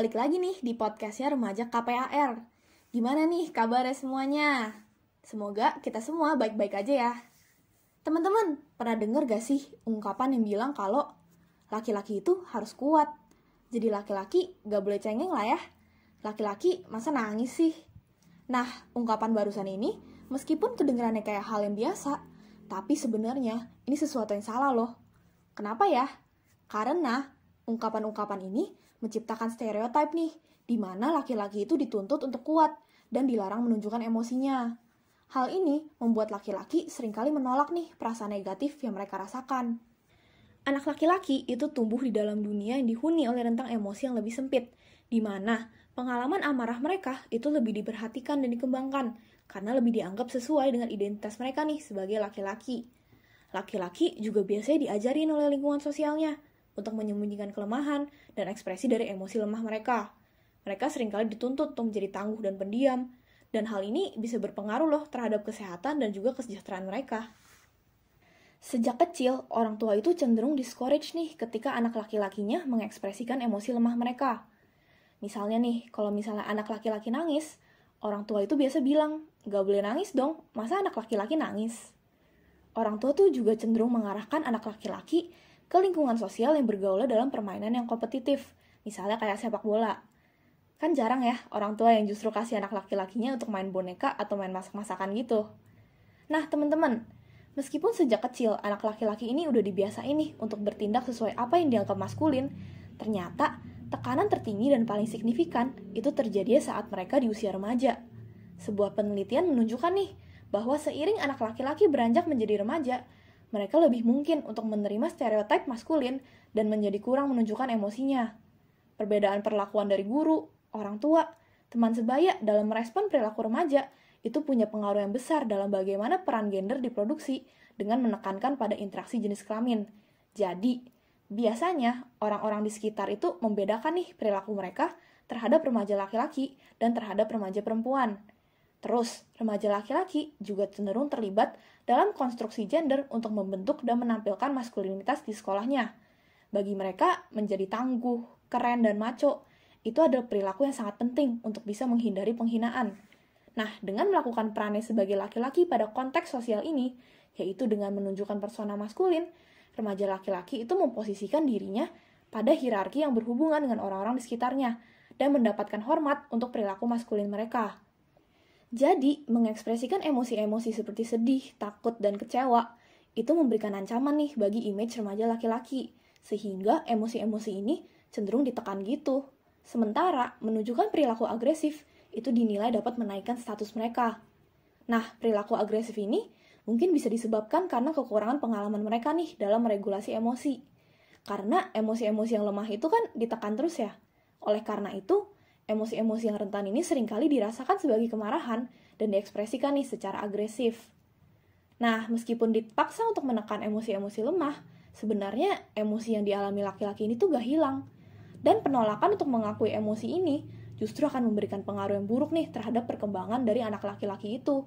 balik lagi nih di podcastnya Remaja KPAR. Gimana nih kabarnya semuanya? Semoga kita semua baik-baik aja ya. Teman-teman, pernah denger gak sih ungkapan yang bilang kalau laki-laki itu harus kuat? Jadi laki-laki gak boleh cengeng lah ya. Laki-laki masa nangis sih? Nah, ungkapan barusan ini meskipun kedengarannya kayak hal yang biasa, tapi sebenarnya ini sesuatu yang salah loh. Kenapa ya? Karena ungkapan-ungkapan ini menciptakan stereotip nih, di mana laki-laki itu dituntut untuk kuat dan dilarang menunjukkan emosinya. Hal ini membuat laki-laki seringkali menolak nih perasaan negatif yang mereka rasakan. Anak laki-laki itu tumbuh di dalam dunia yang dihuni oleh rentang emosi yang lebih sempit, di mana pengalaman amarah mereka itu lebih diperhatikan dan dikembangkan, karena lebih dianggap sesuai dengan identitas mereka nih sebagai laki-laki. Laki-laki juga biasanya diajarin oleh lingkungan sosialnya untuk menyembunyikan kelemahan dan ekspresi dari emosi lemah mereka. Mereka seringkali dituntut untuk menjadi tangguh dan pendiam, dan hal ini bisa berpengaruh loh terhadap kesehatan dan juga kesejahteraan mereka. Sejak kecil, orang tua itu cenderung discourage nih ketika anak laki-lakinya mengekspresikan emosi lemah mereka. Misalnya nih, kalau misalnya anak laki-laki nangis, orang tua itu biasa bilang, "Gak boleh nangis dong, masa anak laki-laki nangis?" Orang tua tuh juga cenderung mengarahkan anak laki-laki ke lingkungan sosial yang bergaul dalam permainan yang kompetitif, misalnya kayak sepak bola. Kan jarang ya orang tua yang justru kasih anak laki-lakinya untuk main boneka atau main masak-masakan gitu. Nah teman-teman, meskipun sejak kecil anak laki-laki ini udah dibiasain nih untuk bertindak sesuai apa yang dianggap maskulin, ternyata tekanan tertinggi dan paling signifikan itu terjadi saat mereka di usia remaja. Sebuah penelitian menunjukkan nih, bahwa seiring anak laki-laki beranjak menjadi remaja, mereka lebih mungkin untuk menerima stereotip maskulin dan menjadi kurang menunjukkan emosinya. Perbedaan perlakuan dari guru, orang tua, teman sebaya dalam merespon perilaku remaja itu punya pengaruh yang besar dalam bagaimana peran gender diproduksi dengan menekankan pada interaksi jenis kelamin. Jadi, biasanya orang-orang di sekitar itu membedakan nih perilaku mereka terhadap remaja laki-laki dan terhadap remaja perempuan. Terus, remaja laki-laki juga cenderung terlibat dalam konstruksi gender untuk membentuk dan menampilkan maskulinitas di sekolahnya. Bagi mereka, menjadi tangguh, keren, dan macho, itu adalah perilaku yang sangat penting untuk bisa menghindari penghinaan. Nah, dengan melakukan perannya sebagai laki-laki pada konteks sosial ini, yaitu dengan menunjukkan persona maskulin, remaja laki-laki itu memposisikan dirinya pada hierarki yang berhubungan dengan orang-orang di sekitarnya, dan mendapatkan hormat untuk perilaku maskulin mereka. Jadi, mengekspresikan emosi-emosi seperti sedih, takut, dan kecewa itu memberikan ancaman nih bagi image remaja laki-laki, sehingga emosi-emosi ini cenderung ditekan gitu. Sementara, menunjukkan perilaku agresif itu dinilai dapat menaikkan status mereka. Nah, perilaku agresif ini mungkin bisa disebabkan karena kekurangan pengalaman mereka nih dalam meregulasi emosi. Karena emosi-emosi yang lemah itu kan ditekan terus ya. Oleh karena itu, emosi-emosi yang rentan ini seringkali dirasakan sebagai kemarahan dan diekspresikan nih secara agresif. Nah, meskipun dipaksa untuk menekan emosi-emosi lemah, sebenarnya emosi yang dialami laki-laki ini tuh gak hilang. Dan penolakan untuk mengakui emosi ini justru akan memberikan pengaruh yang buruk nih terhadap perkembangan dari anak laki-laki itu.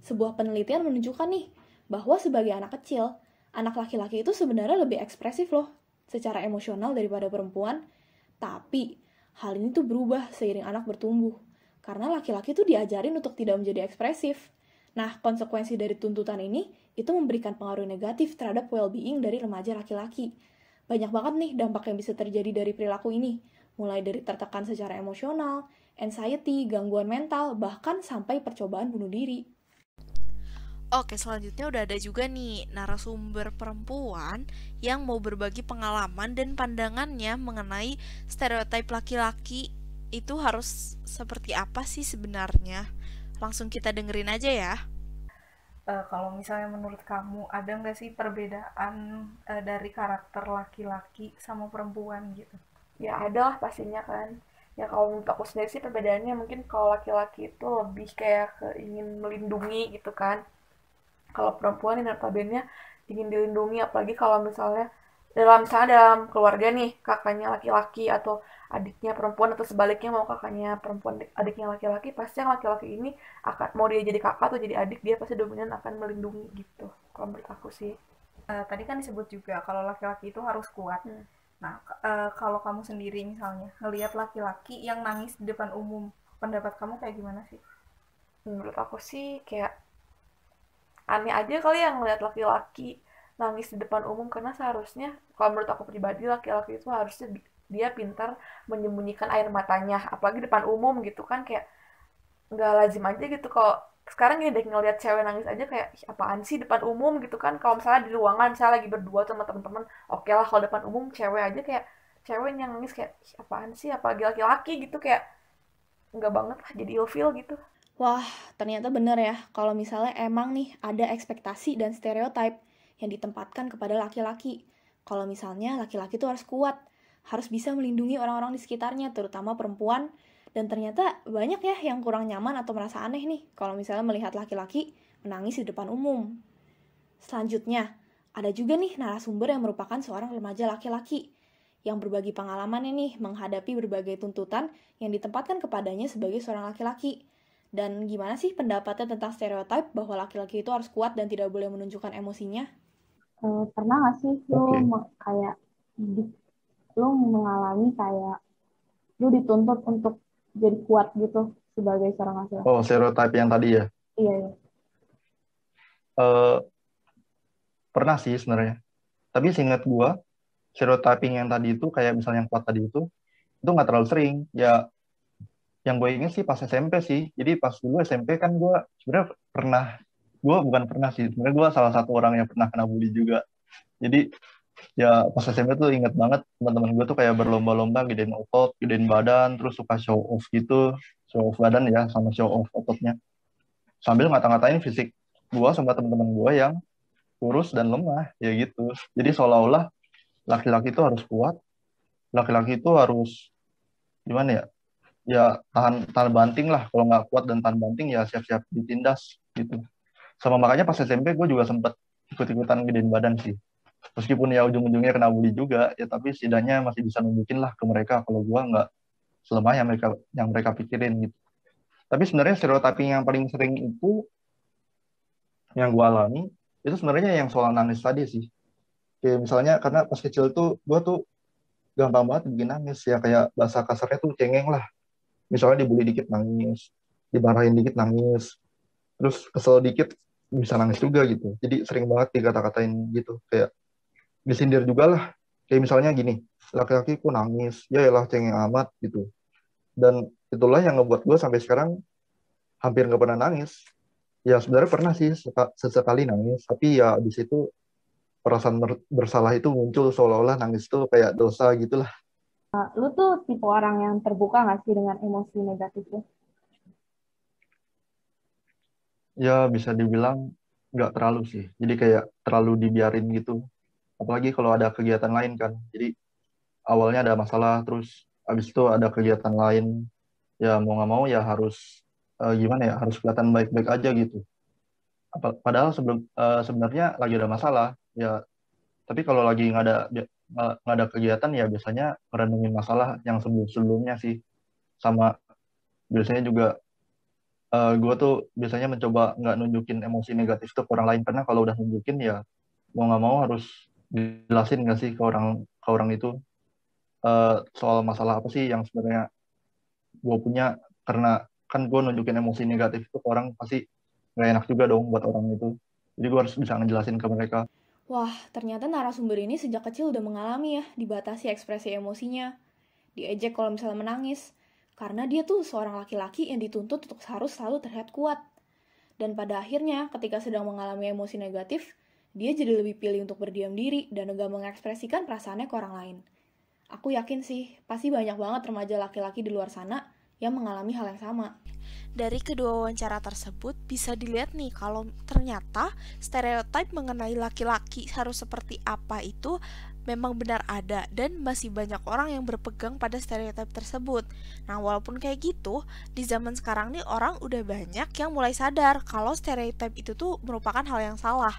Sebuah penelitian menunjukkan nih, bahwa sebagai anak kecil, anak laki-laki itu sebenarnya lebih ekspresif loh, secara emosional daripada perempuan. Tapi, hal ini tuh berubah seiring anak bertumbuh, karena laki-laki tuh diajarin untuk tidak menjadi ekspresif. Nah, konsekuensi dari tuntutan ini, itu memberikan pengaruh negatif terhadap well-being dari remaja laki-laki. Banyak banget nih dampak yang bisa terjadi dari perilaku ini, mulai dari tertekan secara emosional, anxiety, gangguan mental, bahkan sampai percobaan bunuh diri. Oke, selanjutnya udah ada juga nih narasumber perempuan yang mau berbagi pengalaman dan pandangannya mengenai stereotip laki-laki itu harus seperti apa sih sebenarnya. Langsung kita dengerin aja ya. Kalau misalnya menurut kamu ada nggak sih perbedaan dari karakter laki-laki sama perempuan gitu? Ya ada lah pastinya kan. Ya kalau menurut aku sendiri sih perbedaannya mungkin kalau laki-laki itu lebih kayak ke ingin melindungi gitu kan. Kalau perempuan ini notabene ingin dilindungi, apalagi kalau misalnya dalam keluarga nih kakaknya laki-laki atau adiknya perempuan atau sebaliknya mau kakaknya perempuan adiknya laki-laki, pasti yang laki-laki ini akan mau dia jadi kakak atau jadi adik dia pasti dominan akan melindungi gitu kalau menurut aku sih. Tadi kan disebut juga kalau laki-laki itu harus kuat. Nah, kalau kamu sendiri misalnya ngelihat laki-laki yang nangis di depan umum, pendapat kamu kayak gimana sih? Menurut aku sih kayak aneh aja kali yang ngeliat laki-laki nangis di depan umum, karena seharusnya kalau menurut aku pribadi laki-laki itu harusnya dia pintar menyembunyikan air matanya, apalagi depan umum gitu kan, kayak nggak lazim aja gitu. Kalau sekarang gini deh, ngeliat cewek nangis aja kayak "Ih, apaan sih depan umum" gitu kan. Kalau misalnya di ruangan misalnya lagi berdua sama teman-teman oke lah, kalau depan umum cewek aja kayak cewek yang nangis kayak "Ih, apaan sih", apalagi laki-laki gitu, kayak nggak banget lah, jadi ilfeel gitu. Wah, ternyata bener ya, kalau misalnya emang nih ada ekspektasi dan stereotip yang ditempatkan kepada laki-laki. Kalau misalnya laki-laki tuh harus kuat, harus bisa melindungi orang-orang di sekitarnya, terutama perempuan. Dan ternyata banyak ya yang kurang nyaman atau merasa aneh nih, kalau misalnya melihat laki-laki menangis di depan umum. Selanjutnya, ada juga nih narasumber yang merupakan seorang remaja laki-laki yang berbagi pengalamannya nih menghadapi berbagai tuntutan yang ditempatkan kepadanya sebagai seorang laki-laki. Dan gimana sih pendapatnya tentang stereotip bahwa laki-laki itu harus kuat dan tidak boleh menunjukkan emosinya? Pernah nggak sih lu Oke. kayak lu mengalami kayak lu dituntut untuk jadi kuat gitu sebagai seorang laki-laki? Oh, stereotip yang tadi ya. Iya, iya. Eh, Pernah sih sebenarnya. Tapi seingat gua, stereotyping yang tadi itu kayak misalnya yang kuat tadi itu nggak terlalu sering. Ya, yang gue ingat sih pas SMP sih. Jadi pas dulu SMP kan gue sebenarnya gue bukan pernah sih. Sebenarnya gue salah satu orang yang pernah kena bully juga. Jadi ya pas SMP tuh inget banget teman-teman gue tuh kayak berlomba-lomba gedein otot, gedein badan, terus suka show off gitu, show off badan ya sama show off ototnya. Sambil ngata-ngatain fisik gue sama teman-teman gue yang kurus dan lemah ya gitu. Jadi seolah-olah laki-laki itu harus kuat, laki-laki itu harus gimana ya? Ya tahan banting lah, kalau nggak kuat dan tahan banting ya siap-siap ditindas gitu. Sama makanya pas SMP gue juga sempet ikut-ikutan gedein badan sih, meskipun ya ujung-ujungnya kena bully juga ya, tapi setidaknya masih bisa nunjukin lah ke mereka kalau gue nggak selemah yang mereka pikirin gitu. Tapi sebenarnya stereotyping yang paling sering itu yang gue alami itu sebenarnya yang soal nangis tadi sih. Kayak misalnya karena pas kecil tuh gue tuh gampang banget bikin nangis ya, kayak bahasa kasarnya tuh cengeng lah. Misalnya dibully dikit nangis, dimarahin dikit nangis, terus kesel dikit bisa nangis juga gitu. Jadi sering banget dikata-katain gitu, kayak disindir juga lah. Kayak misalnya gini, laki-laki kok nangis, ya elah cengeng amat gitu. Dan itulah yang ngebuat gue sampai sekarang hampir nggak pernah nangis. Ya sebenarnya pernah sih sesekali nangis, tapi ya di situ perasaan bersalah itu muncul, seolah-olah nangis itu kayak dosa gitulah. Lu tuh tipe orang yang terbuka nggak sih dengan emosi negatif lu? Ya bisa dibilang nggak terlalu sih. Jadi kayak terlalu dibiarin gitu. Apalagi kalau ada kegiatan lain kan. Jadi awalnya ada masalah, terus habis itu ada kegiatan lain. Ya mau nggak mau ya harus gimana ya, harus kelihatan baik-baik aja gitu. Padahal sebenarnya lagi ada masalah. Ya tapi kalau lagi nggak ada kegiatan ya biasanya merenungin masalah yang sebelumnya sih. Sama biasanya juga gue tuh biasanya mencoba nggak nunjukin emosi negatif tuh ke orang lain, karena kalau udah nunjukin ya mau nggak mau harus jelasin nggak sih ke orang itu soal masalah apa sih yang sebenarnya gue punya, karena kan gue nunjukin emosi negatif itu ke orang pasti nggak enak juga dong buat orang itu. Jadi gue harus bisa ngejelasin ke mereka. Wah, ternyata narasumber ini sejak kecil udah mengalami ya, dibatasi ekspresi emosinya, diejek kalau misalnya menangis, karena dia tuh seorang laki-laki yang dituntut untuk harus selalu terlihat kuat. Dan pada akhirnya, ketika sedang mengalami emosi negatif, dia jadi lebih pilih untuk berdiam diri dan enggak mengekspresikan perasaannya ke orang lain. Aku yakin sih, pasti banyak banget remaja laki-laki di luar sana yang mengalami hal yang sama. Dari kedua wawancara tersebut bisa dilihat nih kalau ternyata stereotip mengenai laki-laki harus seperti apa itu memang benar ada dan masih banyak orang yang berpegang pada stereotip tersebut. Nah, walaupun kayak gitu, di zaman sekarang nih orang udah banyak yang mulai sadar kalau stereotip itu tuh merupakan hal yang salah.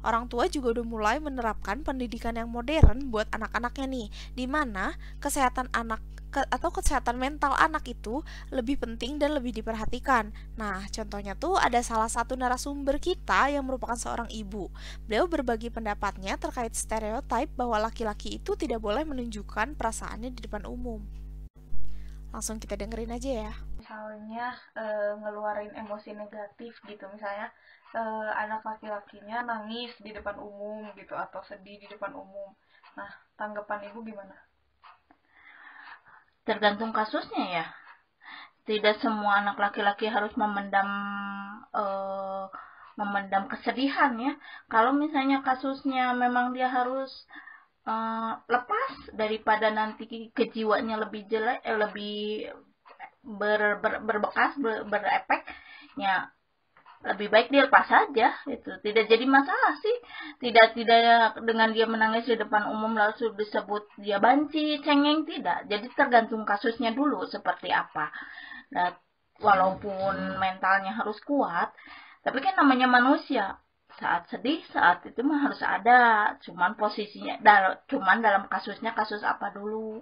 Orang tua juga udah mulai menerapkan pendidikan yang modern buat anak-anaknya nih, di mana kesehatan anak atau kesehatan mental anak itu lebih penting dan lebih diperhatikan. Nah, contohnya tuh ada salah satu narasumber kita yang merupakan seorang ibu. Beliau berbagi pendapatnya terkait stereotip bahwa laki-laki itu tidak boleh menunjukkan perasaannya di depan umum. Langsung kita dengerin aja ya. Misalnya ngeluarin emosi negatif gitu, misalnya anak laki-lakinya nangis di depan umum gitu atau sedih di depan umum. Nah, tanggapan ibu gimana? Tergantung kasusnya ya. Tidak semua anak laki-laki harus memendam kesedihan ya. Kalau misalnya kasusnya memang dia harus lepas daripada nanti kejiwaannya lebih jelek, lebih berbekas, berefek, ya lebih baik dia lepas saja. Itu tidak jadi masalah sih. Tidak dengan dia menangis di depan umum lalu disebut dia banci, cengeng, tidak. Jadi tergantung kasusnya dulu seperti apa. Nah, walaupun mentalnya harus kuat, tapi kan namanya manusia, saat sedih, saat itu mah harus ada, cuman posisinya, cuman dalam kasusnya kasus apa dulu.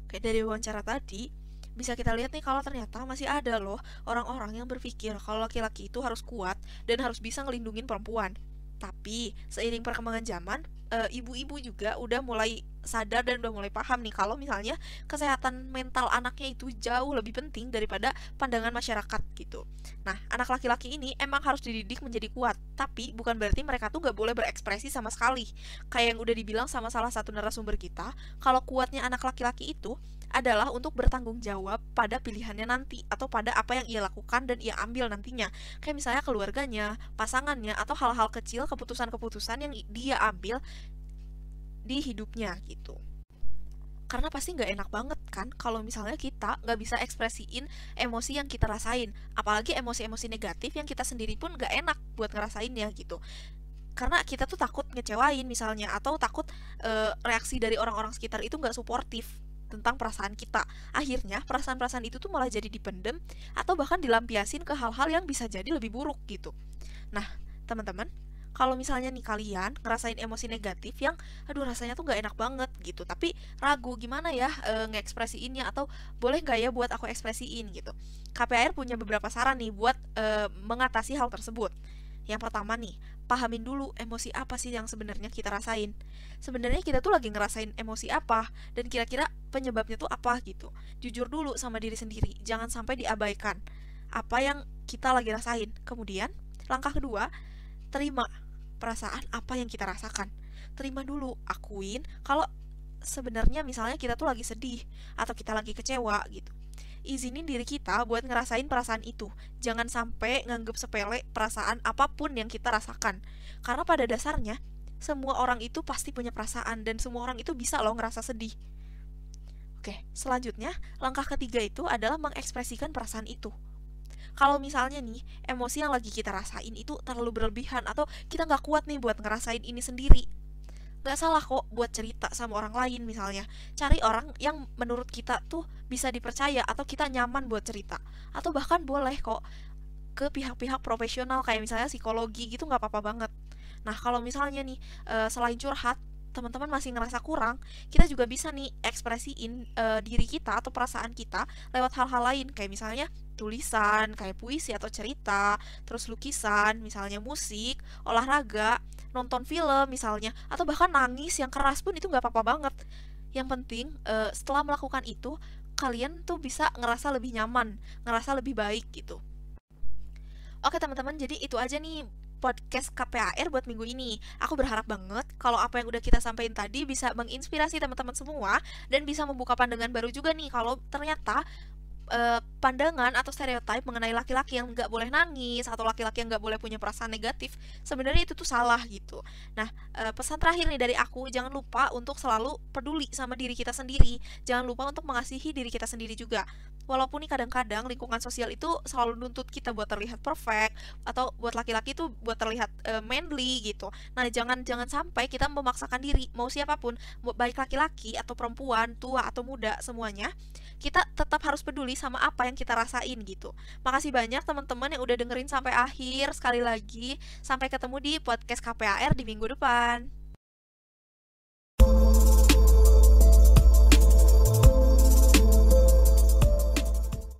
Kayak dari wawancara tadi, bisa kita lihat nih kalau ternyata masih ada loh orang-orang yang berpikir kalau laki-laki itu harus kuat dan harus bisa ngelindungin perempuan. Tapi seiring perkembangan zaman, ibu-ibu juga udah mulai sadar dan udah mulai paham nih kalau misalnya kesehatan mental anaknya itu jauh lebih penting daripada pandangan masyarakat gitu. Nah, anak laki-laki ini emang harus dididik menjadi kuat, tapi bukan berarti mereka tuh gak boleh berekspresi sama sekali. Kayak yang udah dibilang sama salah satu narasumber kita, kalau kuatnya anak laki-laki itu adalah untuk bertanggung jawab pada pilihannya nanti atau pada apa yang ia lakukan dan ia ambil nantinya. Kayak misalnya keluarganya, pasangannya, atau hal-hal kecil, keputusan-keputusan yang dia ambil di hidupnya gitu. Karena pasti nggak enak banget kan kalau misalnya kita nggak bisa ekspresiin emosi yang kita rasain, apalagi emosi-emosi negatif yang kita sendiri pun nggak enak buat ngerasainnya gitu. Karena kita tuh takut ngecewain misalnya, atau takut reaksi dari orang-orang sekitar itu nggak suportif tentang perasaan kita. Akhirnya perasaan-perasaan itu tuh malah jadi dipendem atau bahkan dilampiasin ke hal-hal yang bisa jadi lebih buruk gitu. Nah, teman-teman, kalau misalnya nih kalian ngerasain emosi negatif yang aduh rasanya tuh gak enak banget gitu, tapi ragu gimana ya ngekspresiinnya, atau boleh gak ya buat aku ekspresiin gitu, KPAR punya beberapa saran nih buat mengatasi hal tersebut. Yang pertama nih, pahamin dulu emosi apa sih yang sebenarnya kita rasain. Sebenarnya kita tuh lagi ngerasain emosi apa, dan kira-kira penyebabnya tuh apa gitu. Jujur dulu sama diri sendiri, jangan sampai diabaikan apa yang kita lagi rasain. Kemudian, langkah kedua, terima perasaan apa yang kita rasakan. Terima dulu, akuin kalau sebenarnya misalnya kita tuh lagi sedih atau kita lagi kecewa gitu. Izinin diri kita buat ngerasain perasaan itu. Jangan sampai nganggep sepele perasaan apapun yang kita rasakan. Karena pada dasarnya semua orang itu pasti punya perasaan, dan semua orang itu bisa loh ngerasa sedih. Oke, selanjutnya langkah ketiga itu adalah mengekspresikan perasaan itu. Kalau misalnya nih, emosi yang lagi kita rasain itu terlalu berlebihan, atau kita nggak kuat nih buat ngerasain ini sendiri, nggak salah kok buat cerita sama orang lain misalnya. Cari orang yang menurut kita tuh bisa dipercaya atau kita nyaman buat cerita. Atau bahkan boleh kok ke pihak-pihak profesional kayak misalnya psikologi gitu, nggak apa-apa banget. Nah, kalau misalnya nih selain curhat, teman-teman masih ngerasa kurang, kita juga bisa nih ekspresiin diri kita atau perasaan kita lewat hal-hal lain, kayak misalnya tulisan, kayak puisi atau cerita, terus lukisan, misalnya musik, olahraga, nonton film misalnya, atau bahkan nangis yang keras pun itu nggak apa-apa banget. Yang penting setelah melakukan itu, kalian tuh bisa ngerasa lebih nyaman, ngerasa lebih baik gitu. Oke teman-teman, jadi itu aja nih podcast KPAR buat minggu ini. Aku berharap banget kalau apa yang udah kita sampaikan tadi bisa menginspirasi teman-teman semua, dan bisa membuka pandangan baru juga nih kalau ternyata pandangan atau stereotip mengenai laki-laki yang nggak boleh nangis atau laki-laki yang nggak boleh punya perasaan negatif, sebenarnya itu tuh salah gitu. Nah, pesan terakhir nih dari aku, jangan lupa untuk selalu peduli sama diri kita sendiri. Jangan lupa untuk mengasihi diri kita sendiri juga. Walaupun nih kadang-kadang lingkungan sosial itu selalu nuntut kita buat terlihat perfect, atau buat laki-laki itu buat terlihat manly gitu. Nah, jangan sampai kita memaksakan diri, mau siapapun, baik laki-laki atau perempuan, tua atau muda, semuanya kita tetap harus peduli sama apa yang kita rasain gitu. Makasih banyak teman-teman yang udah dengerin sampai akhir. Sekali lagi, sampai ketemu di podcast KPAR di minggu depan.